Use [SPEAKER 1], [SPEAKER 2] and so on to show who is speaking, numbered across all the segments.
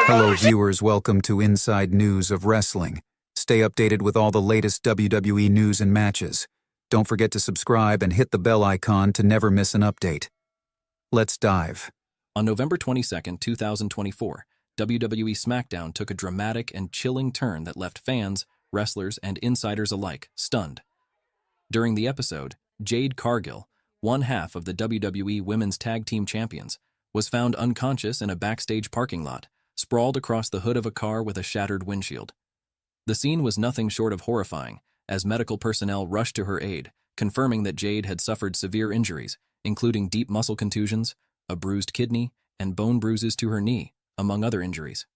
[SPEAKER 1] Hello viewers, welcome to Inside News of Wrestling. Stay updated with all the latest WWE news and matches. Don't forget to subscribe and hit the bell icon to never miss an update. Let's dive.
[SPEAKER 2] On November 22, 2024, WWE SmackDown took a dramatic and chilling turn that left fans, wrestlers, and insiders alike stunned. During the episode, Jade Cargill, one half of the WWE Women's Tag Team Champions, was found unconscious in a backstage parking lot, sprawled across the hood of a car with a shattered windshield. The scene was nothing short of horrifying, as medical personnel rushed to her aid, confirming that Jade had suffered severe injuries, including deep muscle contusions, a bruised kidney, and bone bruises to her knee, among other injuries.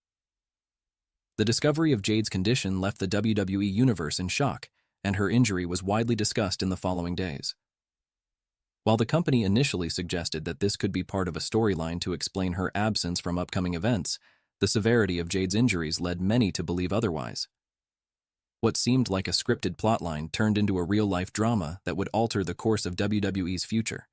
[SPEAKER 2] The discovery of Jade's condition left the WWE Universe in shock, and her injury was widely discussed in the following days. While the company initially suggested that this could be part of a storyline to explain her absence from upcoming events, the severity of Jade's injuries led many to believe otherwise. What seemed like a scripted plotline turned into a real-life drama that would alter the course of WWE's future.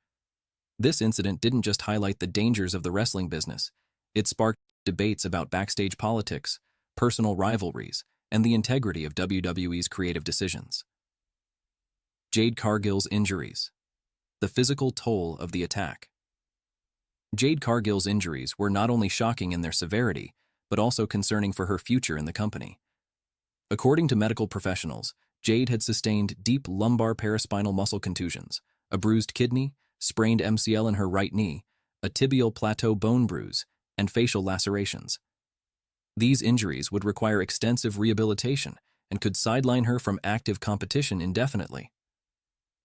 [SPEAKER 2] This incident didn't just highlight the dangers of the wrestling business, it sparked debates about backstage politics, personal rivalries, and the integrity of WWE's creative decisions. Jade Cargill's injuries. The physical toll of the attack. Jade Cargill's injuries were not only shocking in their severity, but also concerning for her future in the company. According to medical professionals, Jade had sustained deep lumbar paraspinal muscle contusions, a bruised kidney, sprained MCL in her right knee, a tibial plateau bone bruise, and facial lacerations. These injuries would require extensive rehabilitation and could sideline her from active competition indefinitely.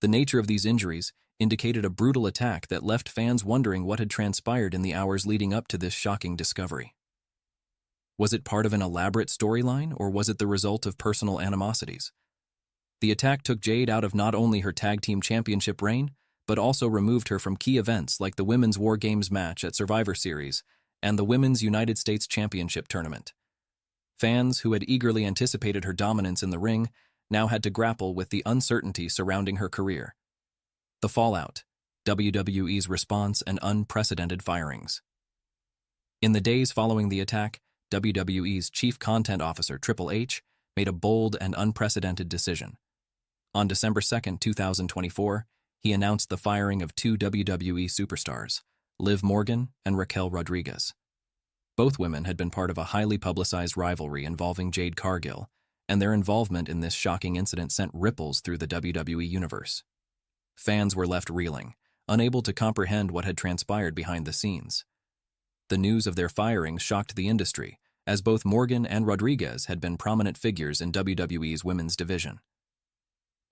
[SPEAKER 2] The nature of these injuries indicated a brutal attack that left fans wondering what had transpired in the hours leading up to this shocking discovery. Was it part of an elaborate storyline, or was it the result of personal animosities? The attack took Jade out of not only her tag team championship reign, but also removed her from key events like the Women's War Games match at Survivor Series and the Women's United States Championship tournament. Fans who had eagerly anticipated her dominance in the ring now had to grapple with the uncertainty surrounding her career. The fallout, WWE's response, and unprecedented firings. In the days following the attack, WWE's Chief Content Officer, Triple H, made a bold and unprecedented decision. On December 2, 2024, he announced the firing of two WWE superstars, Liv Morgan and Raquel Rodriguez. Both women had been part of a highly publicized rivalry involving Jade Cargill, and their involvement in this shocking incident sent ripples through the WWE universe. Fans were left reeling, unable to comprehend what had transpired behind the scenes. The news of their firings shocked the industry, as both Morgan and Rodriguez had been prominent figures in WWE's women's division.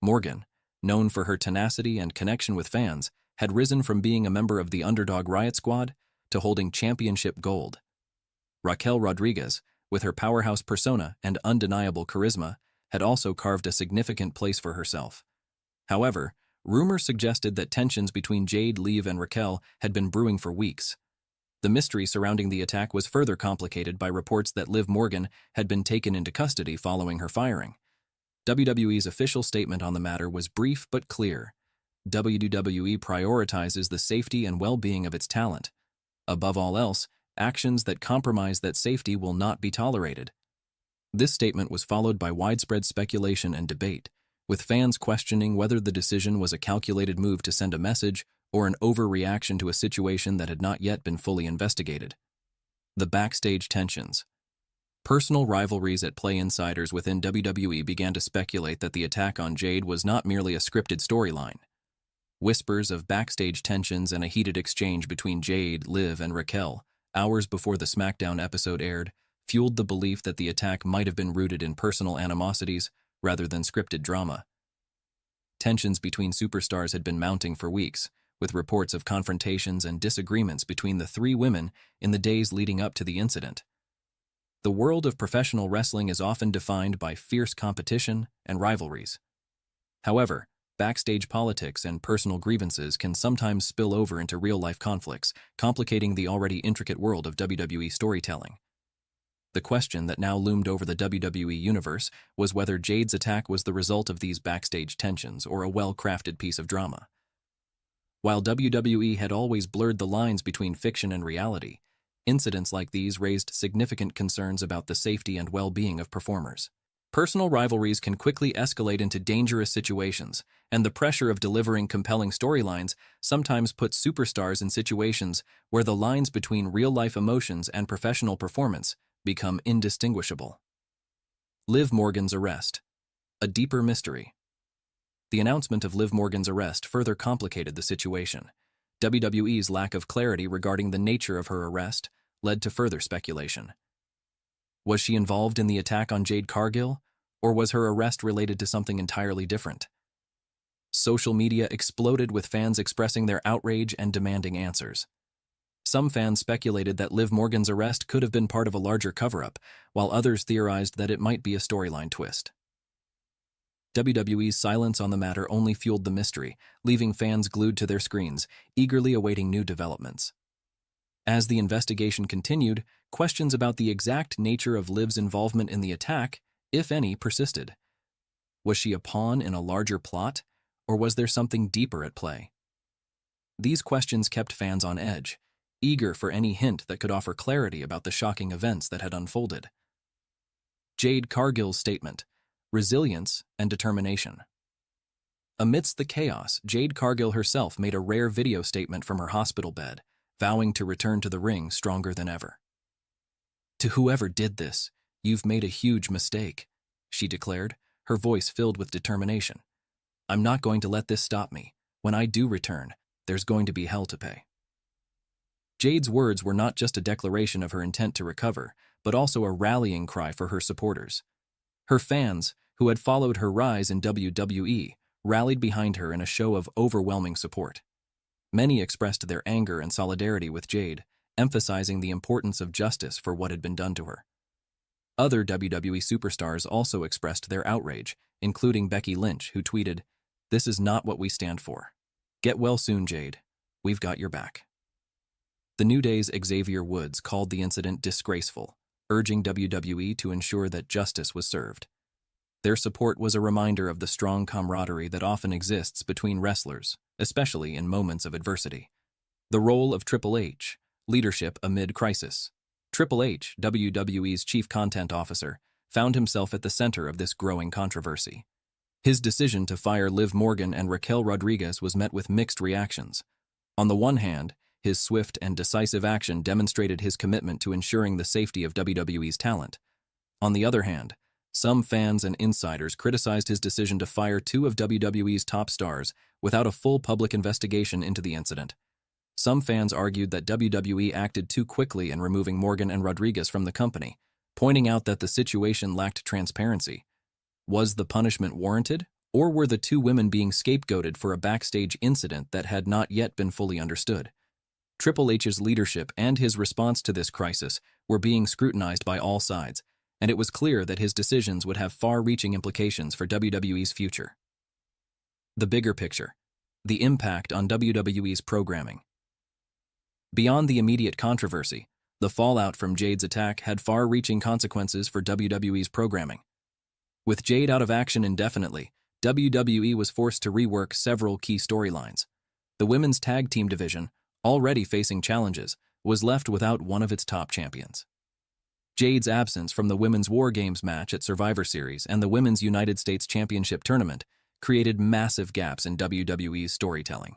[SPEAKER 2] Morgan, known for her tenacity and connection with fans, had risen from being a member of the Underdog Riot Squad to holding championship gold. Raquel Rodriguez, with her powerhouse persona and undeniable charisma, had also carved a significant place for herself. However, rumors suggested that tensions between Jade, Liv, and Raquel had been brewing for weeks. The mystery surrounding the attack was further complicated by reports that Liv Morgan had been taken into custody following her firing. WWE's official statement on the matter was brief but clear. WWE prioritizes the safety and well-being of its talent. Above all else, actions that compromise that safety will not be tolerated. This statement was followed by widespread speculation and debate, with fans questioning whether the decision was a calculated move to send a message or an overreaction to a situation that had not yet been fully investigated. The backstage tensions. Personal rivalries at play. Insiders within WWE began to speculate that the attack on Jade was not merely a scripted storyline. Whispers of backstage tensions and a heated exchange between Jade, Liv, and Raquel, hours before the SmackDown episode aired, fueled the belief that the attack might have been rooted in personal animosities rather than scripted drama. Tensions between superstars had been mounting for weeks, with reports of confrontations and disagreements between the three women in the days leading up to the incident. The world of professional wrestling is often defined by fierce competition and rivalries. However, backstage politics and personal grievances can sometimes spill over into real-life conflicts, complicating the already intricate world of WWE storytelling. The question that now loomed over the WWE universe was whether Jade's attack was the result of these backstage tensions or a well-crafted piece of drama. While WWE had always blurred the lines between fiction and reality, incidents like these raised significant concerns about the safety and well-being of performers. Personal rivalries can quickly escalate into dangerous situations, and the pressure of delivering compelling storylines sometimes puts superstars in situations where the lines between real-life emotions and professional performance become indistinguishable. Liv Morgan's arrest. A deeper mystery. The announcement of Liv Morgan's arrest further complicated the situation. WWE's lack of clarity regarding the nature of her arrest led to further speculation. Was she involved in the attack on Jade Cargill, or was her arrest related to something entirely different? Social media exploded with fans expressing their outrage and demanding answers. Some fans speculated that Liv Morgan's arrest could have been part of a larger cover-up, while others theorized that it might be a storyline twist. WWE's silence on the matter only fueled the mystery, leaving fans glued to their screens, eagerly awaiting new developments. As the investigation continued, questions about the exact nature of Liv's involvement in the attack, if any, persisted. Was she a pawn in a larger plot, or was there something deeper at play? These questions kept fans on edge, eager for any hint that could offer clarity about the shocking events that had unfolded. Jade Cargill's statement: resilience and determination. Amidst the chaos, Jade Cargill herself made a rare video statement from her hospital bed, vowing to return to the ring stronger than ever. "To whoever did this, you've made a huge mistake," she declared, her voice filled with determination. "I'm not going to let this stop me. When I do return, there's going to be hell to pay." Jade's words were not just a declaration of her intent to recover, but also a rallying cry for her supporters. Her fans, who had followed her rise in WWE, rallied behind her in a show of overwhelming support. Many expressed their anger and solidarity with Jade, emphasizing the importance of justice for what had been done to her. Other WWE superstars also expressed their outrage, including Becky Lynch, who tweeted, "This is not what we stand for. Get well soon, Jade. We've got your back." The New Day's Xavier Woods called the incident disgraceful, urging WWE to ensure that justice was served. Their support was a reminder of the strong camaraderie that often exists between wrestlers, especially in moments of adversity. The role of Triple H: leadership amid crisis. Triple H, WWE's chief content officer, found himself at the center of this growing controversy. His decision to fire Liv Morgan and Raquel Rodriguez was met with mixed reactions. On the one hand, his swift and decisive action demonstrated his commitment to ensuring the safety of WWE's talent. On the other hand, some fans and insiders criticized his decision to fire two of WWE's top stars without a full public investigation into the incident. Some fans argued that WWE acted too quickly in removing Morgan and Rodriguez from the company, pointing out that the situation lacked transparency. Was the punishment warranted, or were the two women being scapegoated for a backstage incident that had not yet been fully understood? Triple H's leadership and his response to this crisis were being scrutinized by all sides, and it was clear that his decisions would have far-reaching implications for WWE's future. The bigger picture: the impact on WWE's programming. Beyond the immediate controversy, the fallout from Jade's attack had far-reaching consequences for WWE's programming. With Jade out of action indefinitely, WWE was forced to rework several key storylines. The women's tag team division, already facing challenges, was left without one of its top champions. Jade's absence from the Women's War Games match at Survivor Series and the Women's United States Championship Tournament created massive gaps in WWE's storytelling.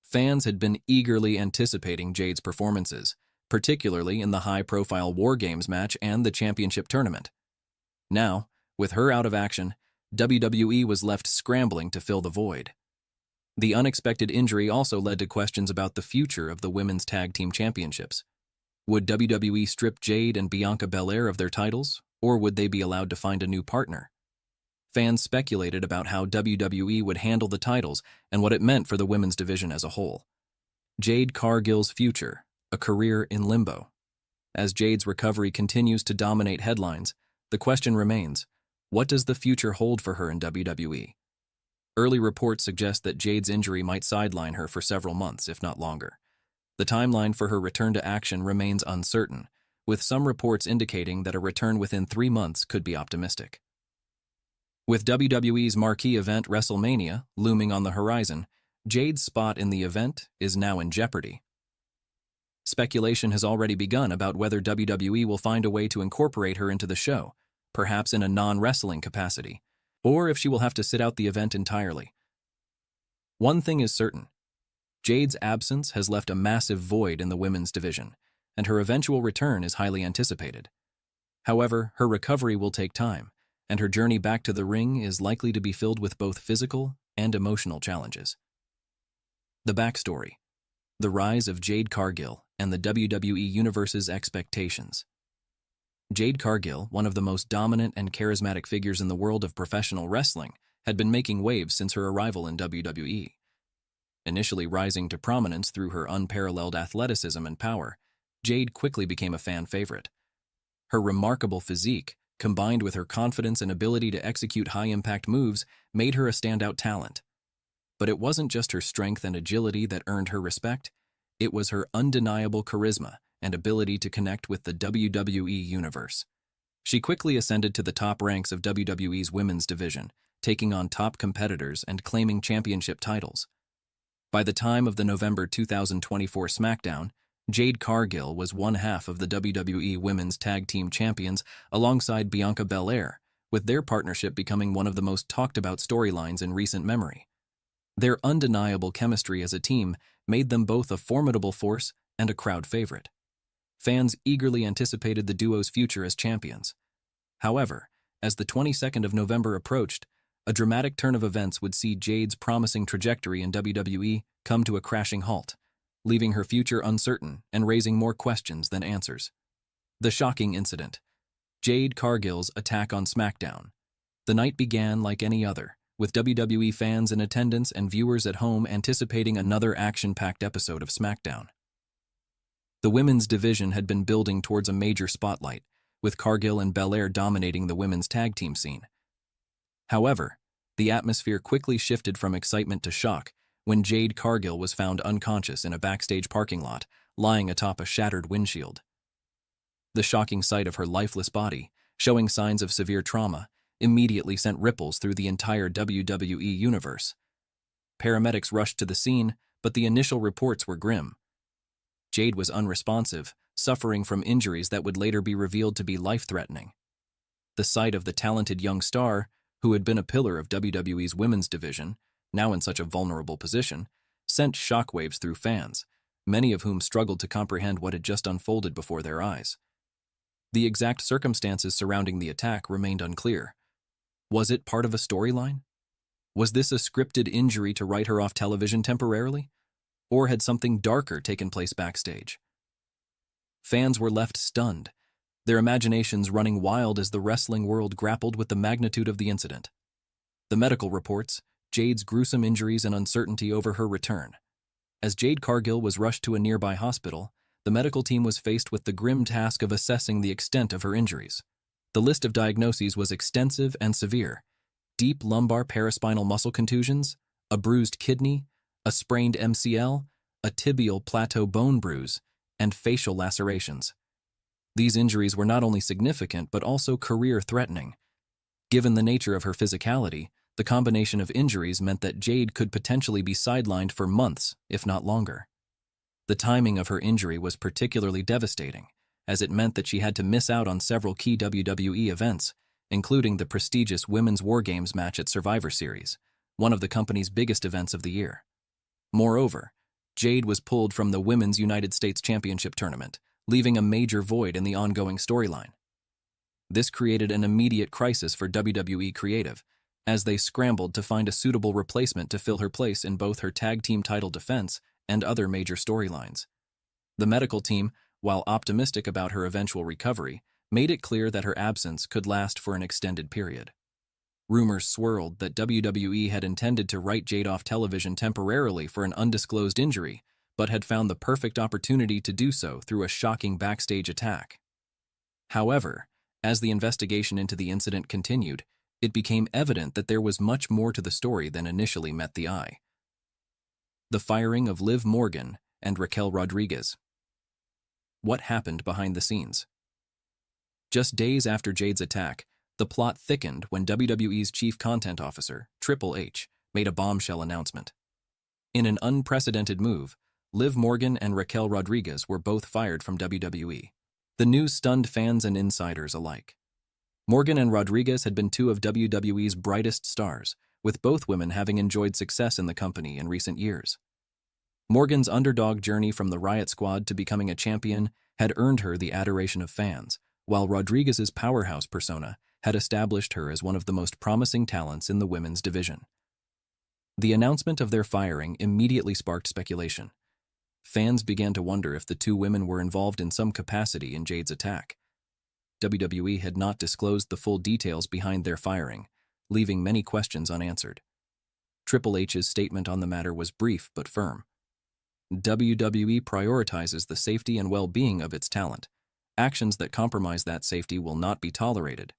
[SPEAKER 2] Fans had been eagerly anticipating Jade's performances, particularly in the high-profile War Games match and the championship tournament. Now, with her out of action, WWE was left scrambling to fill the void. The unexpected injury also led to questions about the future of the Women's Tag Team Championships. Would WWE strip Jade and Bianca Belair of their titles, or would they be allowed to find a new partner? Fans speculated about how WWE would handle the titles and what it meant for the women's division as a whole. Jade Cargill's future: a career in limbo. As Jade's recovery continues to dominate headlines, the question remains, what does the future hold for her in WWE? Early reports suggest that Jade's injury might sideline her for several months, if not longer. The timeline for her return to action remains uncertain, with some reports indicating that a return within 3 months could be optimistic. With WWE's marquee event WrestleMania looming on the horizon, Jade's spot in the event is now in jeopardy. Speculation has already begun about whether WWE will find a way to incorporate her into the show, perhaps in a non-wrestling capacity, or if she will have to sit out the event entirely. One thing is certain. Jade's absence has left a massive void in the women's division, and her eventual return is highly anticipated. However, her recovery will take time, and her journey back to the ring is likely to be filled with both physical and emotional challenges. The backstory: the rise of Jade Cargill and the WWE Universe's expectations. Jade Cargill, one of the most dominant and charismatic figures in the world of professional wrestling, had been making waves since her arrival in WWE. Initially rising to prominence through her unparalleled athleticism and power, Jade quickly became a fan favorite. Her remarkable physique, combined with her confidence and ability to execute high-impact moves, made her a standout talent. But it wasn't just her strength and agility that earned her respect. It was her undeniable charisma and ability to connect with the WWE Universe. She quickly ascended to the top ranks of WWE's women's division, taking on top competitors and claiming championship titles. By the time of the November 2024 SmackDown, Jade Cargill was one half of the WWE Women's Tag Team Champions alongside Bianca Belair, with their partnership becoming one of the most talked-about storylines in recent memory. Their undeniable chemistry as a team made them both a formidable force and a crowd favorite. Fans eagerly anticipated the duo's future as champions. However, as the 22nd of November approached, a dramatic turn of events would see Jade's promising trajectory in WWE come to a crashing halt, leaving her future uncertain and raising more questions than answers. The shocking incident: Jade Cargill's attack on SmackDown. The night began like any other, with WWE fans in attendance and viewers at home anticipating another action-packed episode of SmackDown. The women's division had been building towards a major spotlight, with Cargill and Belair dominating the women's tag team scene. However, the atmosphere quickly shifted from excitement to shock when Jade Cargill was found unconscious in a backstage parking lot, lying atop a shattered windshield. The shocking sight of her lifeless body, showing signs of severe trauma, immediately sent ripples through the entire WWE universe. Paramedics rushed to the scene, but the initial reports were grim. Jade was unresponsive, suffering from injuries that would later be revealed to be life-threatening. The sight of the talented young star, who had been a pillar of WWE's women's division, now in such a vulnerable position, sent shockwaves through fans, many of whom struggled to comprehend what had just unfolded before their eyes. The exact circumstances surrounding the attack remained unclear. Was it part of a storyline? Was this a scripted injury to write her off television temporarily? Or had something darker taken place backstage? Fans were left stunned, their imaginations running wild as the wrestling world grappled with the magnitude of the incident. The medical reports, Jade's gruesome injuries and uncertainty over her return. As Jade Cargill was rushed to a nearby hospital, the medical team was faced with the grim task of assessing the extent of her injuries. The list of diagnoses was extensive and severe: deep lumbar paraspinal muscle contusions, a bruised kidney, a sprained MCL, a tibial plateau bone bruise, and facial lacerations. These injuries were not only significant but also career-threatening. Given the nature of her physicality, the combination of injuries meant that Jade could potentially be sidelined for months, if not longer. The timing of her injury was particularly devastating, as it meant that she had to miss out on several key WWE events, including the prestigious Women's War Games match at Survivor Series, one of the company's biggest events of the year. Moreover, Jade was pulled from the Women's United States Championship tournament, leaving a major void in the ongoing storyline. This created an immediate crisis for WWE Creative, as they scrambled to find a suitable replacement to fill her place in both her tag team title defense and other major storylines. The medical team, while optimistic about her eventual recovery, made it clear that her absence could last for an extended period. Rumors swirled that WWE had intended to write Jade off television temporarily for an undisclosed injury, but had found the perfect opportunity to do so through a shocking backstage attack. However, as the investigation into the incident continued, it became evident that there was much more to the story than initially met the eye. The firing of Liv Morgan and Raquel Rodriguez. What happened behind the scenes? Just days after Jade's attack, the plot thickened when WWE's chief content officer, Triple H, made a bombshell announcement. In an unprecedented move, Liv Morgan and Raquel Rodriguez were both fired from WWE. The news stunned fans and insiders alike. Morgan and Rodriguez had been two of WWE's brightest stars, with both women having enjoyed success in the company in recent years. Morgan's underdog journey from the Riot Squad to becoming a champion had earned her the adoration of fans, while Rodriguez's powerhouse persona had established her as one of the most promising talents in the women's division. The announcement of their firing immediately sparked speculation. Fans began to wonder if the two women were involved in some capacity in Jade's attack. WWE had not disclosed the full details behind their firing, leaving many questions unanswered. Triple H's statement on the matter was brief but firm. WWE prioritizes the safety and well-being of its talent. Actions that compromise that safety will not be tolerated.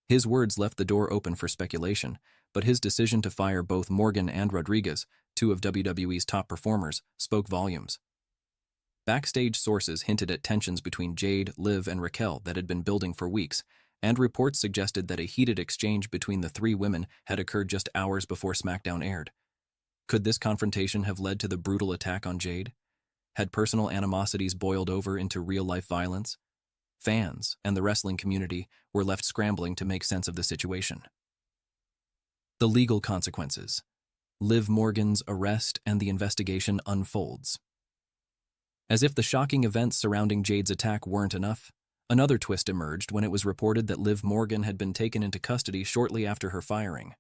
[SPEAKER 2] His words left the door open for speculation, but his decision to fire both Morgan and Rodriguez, two of WWE's top performers, spoke volumes. Backstage sources hinted at tensions between Jade, Liv, and Raquel that had been building for weeks, and reports suggested that a heated exchange between the three women had occurred just hours before SmackDown aired. Could this confrontation have led to the brutal attack on Jade? Had personal animosities boiled over into real-life violence? Fans and the wrestling community were left scrambling to make sense of the situation. The legal consequences. Liv Morgan's arrest and the investigation unfolds. As if the shocking events surrounding Jade's attack weren't enough, another twist emerged when it was reported that Liv Morgan had been taken into custody shortly after her firing.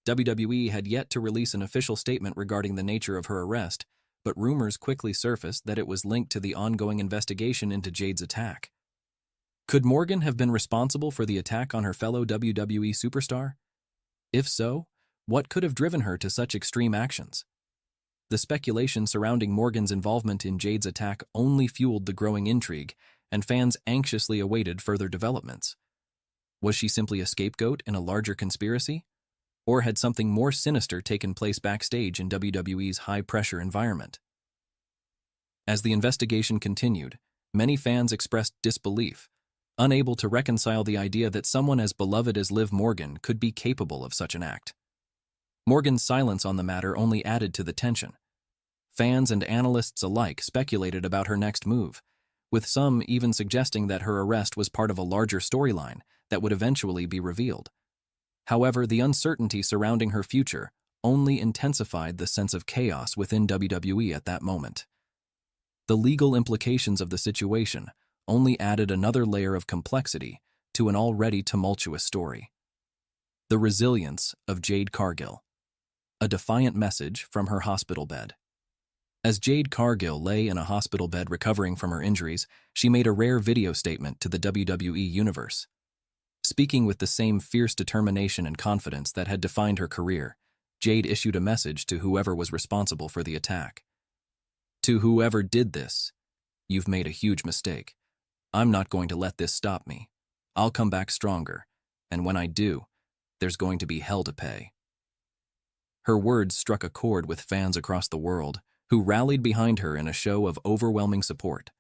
[SPEAKER 2] WWE had yet to release an official statement regarding the nature of her arrest, but rumors quickly surfaced that it was linked to the ongoing investigation into Jade's attack. Could Morgan have been responsible for the attack on her fellow WWE superstar? If so, what could have driven her to such extreme actions? The speculation surrounding Morgan's involvement in Jade's attack only fueled the growing intrigue, and fans anxiously awaited further developments. Was she simply a scapegoat in a larger conspiracy? Or had something more sinister taken place backstage in WWE's high-pressure environment? As the investigation continued, many fans expressed disbelief, unable to reconcile the idea that someone as beloved as Liv Morgan could be capable of such an act. Morgan's silence on the matter only added to the tension. Fans and analysts alike speculated about her next move, with some even suggesting that her arrest was part of a larger storyline that would eventually be revealed. However, the uncertainty surrounding her future only intensified the sense of chaos within WWE at that moment. The legal implications of the situation only added another layer of complexity to an already tumultuous story. The resilience of Jade Cargill. A defiant message from her hospital bed. As Jade Cargill lay in a hospital bed recovering from her injuries, she made a rare video statement to the WWE Universe. Speaking with the same fierce determination and confidence that had defined her career, Jade issued a message to whoever was responsible for the attack. To whoever did this, you've made a huge mistake. I'm not going to let this stop me. I'll come back stronger, and when I do, there's going to be hell to pay. Her words struck a chord with fans across the world, who rallied behind her in a show of overwhelming support.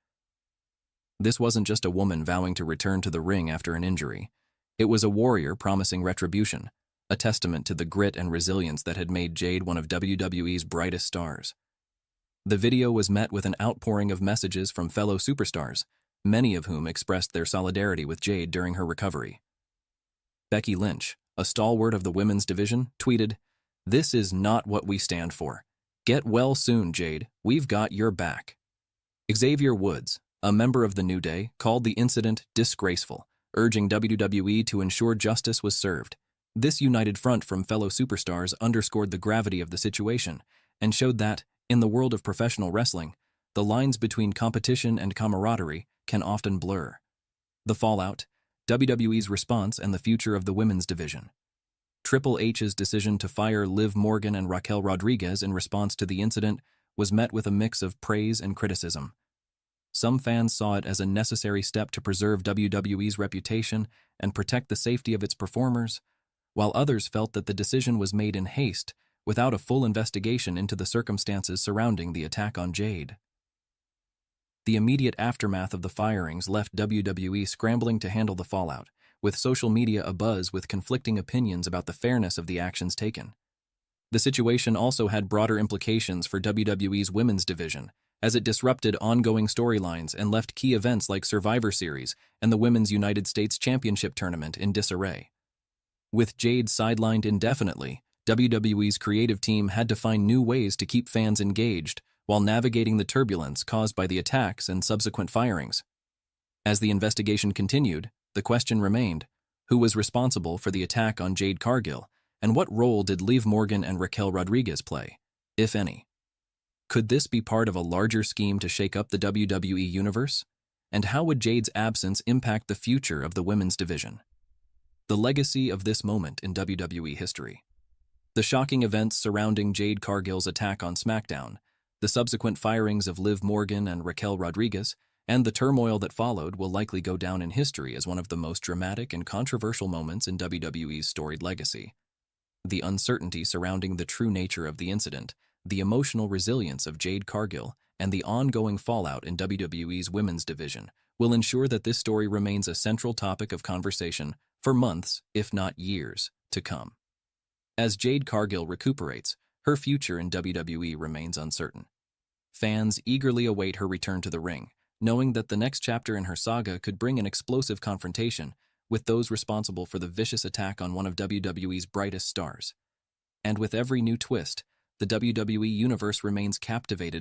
[SPEAKER 2] This wasn't just a woman vowing to return to the ring after an injury. It was a warrior promising retribution, a testament to the grit and resilience that had made Jade one of WWE's brightest stars. The video was met with an outpouring of messages from fellow superstars, many of whom expressed their solidarity with Jade during her recovery. Becky Lynch, a stalwart of the women's division, tweeted, "This is not what we stand for. Get well soon, Jade. We've got your back." Xavier Woods, a member of the New Day, called the incident disgraceful, urging WWE to ensure justice was served. This united front from fellow superstars underscored the gravity of the situation and showed that, in the world of professional wrestling, the lines between competition and camaraderie can often blur. The fallout, WWE's response, and the future of the women's division. Triple H's decision to fire Liv Morgan and Raquel Rodriguez in response to the incident was met with a mix of praise and criticism. Some fans saw it as a necessary step to preserve WWE's reputation and protect the safety of its performers, while others felt that the decision was made in haste without a full investigation into the circumstances surrounding the attack on Jade. The immediate aftermath of the firings left WWE scrambling to handle the fallout, with social media abuzz with conflicting opinions about the fairness of the actions taken. The situation also had broader implications for WWE's women's division, as it disrupted ongoing storylines and left key events like Survivor Series and the Women's United States Championship Tournament in disarray. With Jade sidelined indefinitely, WWE's creative team had to find new ways to keep fans engaged while navigating the turbulence caused by the attacks and subsequent firings. As the investigation continued, the question remained, who was responsible for the attack on Jade Cargill, and what role did Liv Morgan and Raquel Rodriguez play, if any? Could this be part of a larger scheme to shake up the WWE universe? And how would Jade's absence impact the future of the women's division? The legacy of this moment in WWE history. The shocking events surrounding Jade Cargill's attack on SmackDown, the subsequent firings of Liv Morgan and Raquel Rodriguez, and the turmoil that followed will likely go down in history as one of the most dramatic and controversial moments in WWE's storied legacy. The uncertainty surrounding the true nature of the incident, the emotional resilience of Jade Cargill, and the ongoing fallout in WWE's women's division will ensure that this story remains a central topic of conversation for months, if not years, to come. As Jade Cargill recuperates, her future in WWE remains uncertain. Fans eagerly await her return to the ring, knowing that the next chapter in her saga could bring an explosive confrontation with those responsible for the vicious attack on one of WWE's brightest stars. And with every new twist, the WWE universe remains captivated